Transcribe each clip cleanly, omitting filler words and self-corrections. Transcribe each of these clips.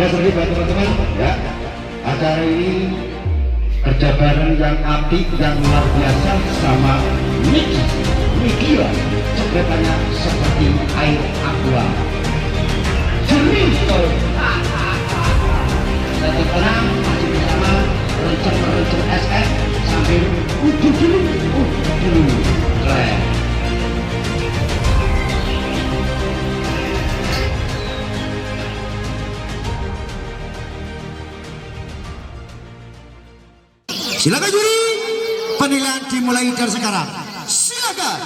Terima kasih buat teman-teman ya. Acara ini kerja bareng yang apik, yang luar biasa sama Niki lah. Sebenarnya seperti air aqua. Jernih kalau dan tenang masih bersama renceng SF sambil dulu keren. Silakan juri, penilaian dimulai dari sekarang. Silakan.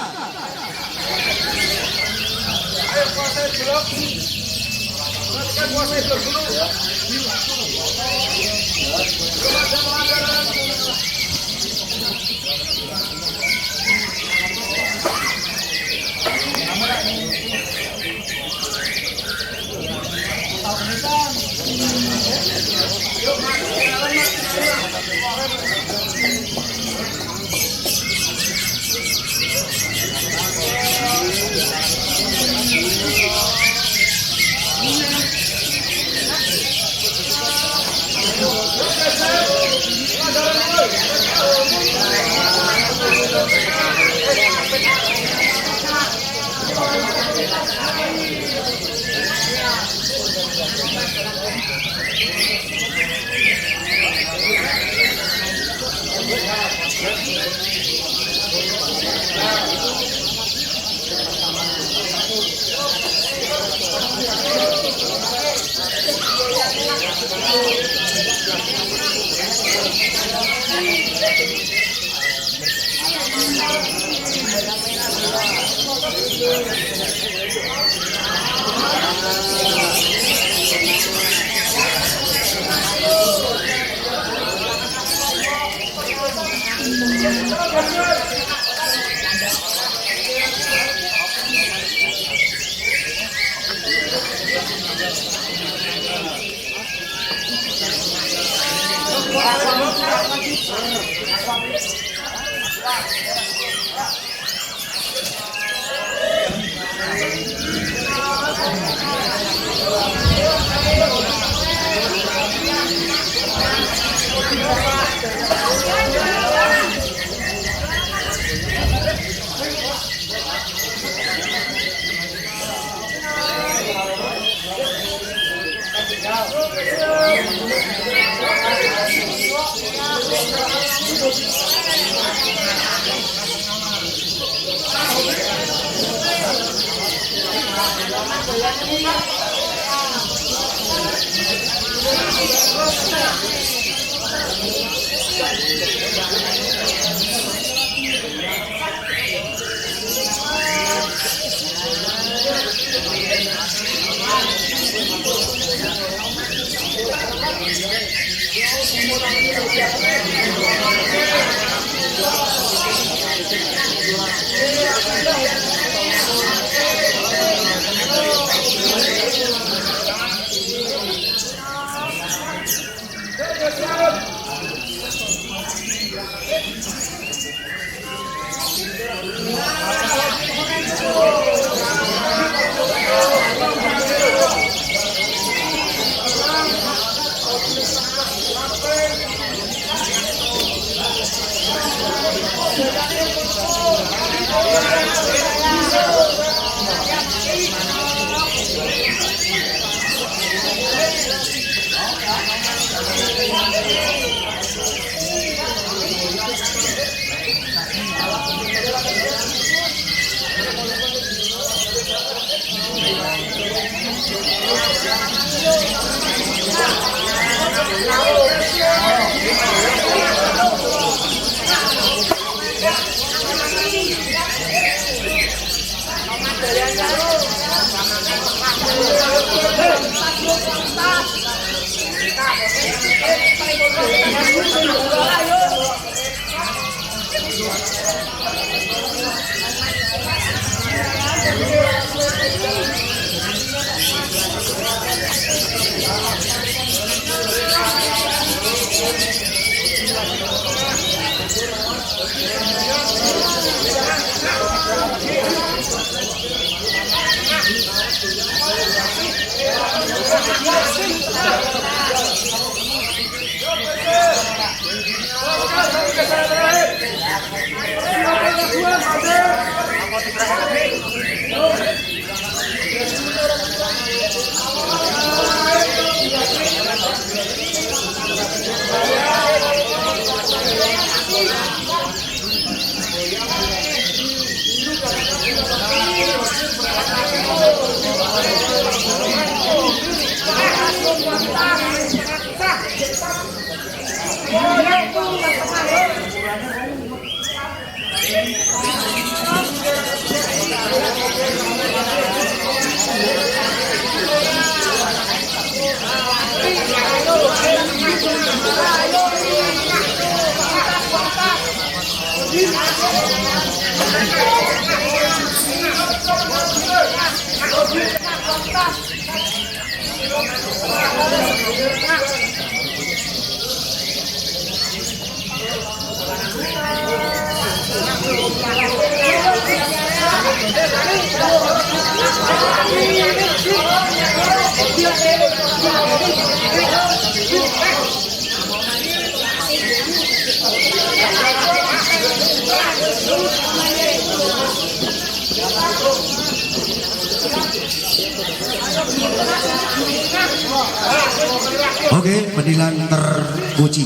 Oke, penilaian terpuji.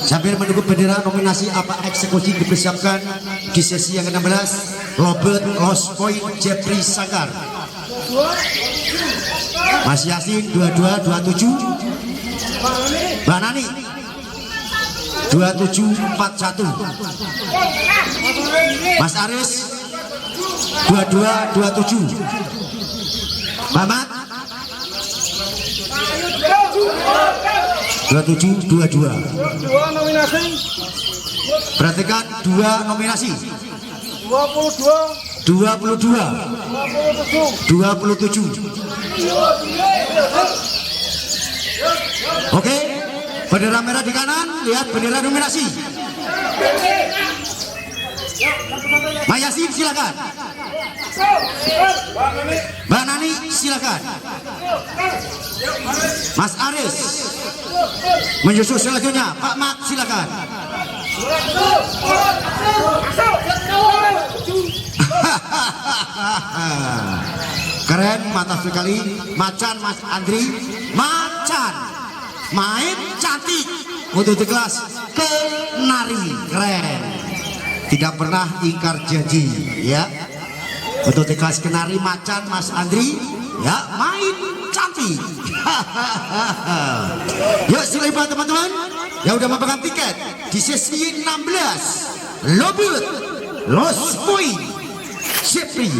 Sambil menunggu bendera nominasi apa eksekusi dipersiapkan di sesi yang ke-16, Robert Lost Point Jeffrey Sangkar, Mas Yasin 2227, Mbak Nani 2741, Mas Aris 2227, Mamat 2722. Nominasi. Perhatikan 2 nominasi. 22. 27. Oke, bendera merah di kanan, lihat bendera nominasi. Mbak Yasin silakan. Mbak Nani silakan. Mas Aris menyusul selanjutnya. Pak Mat silakan. Keren, mantap sekali. Macan Mas Andri, macan main cantik untuk di kelas kenari, keren, tidak pernah ingkar janji ya. Untuk di kelas kenari macan Mas Andri ya, main cantik. Yuk silakan teman-teman yang udah memegang tiket di sesi 16 Robert Lost Point Jeffrey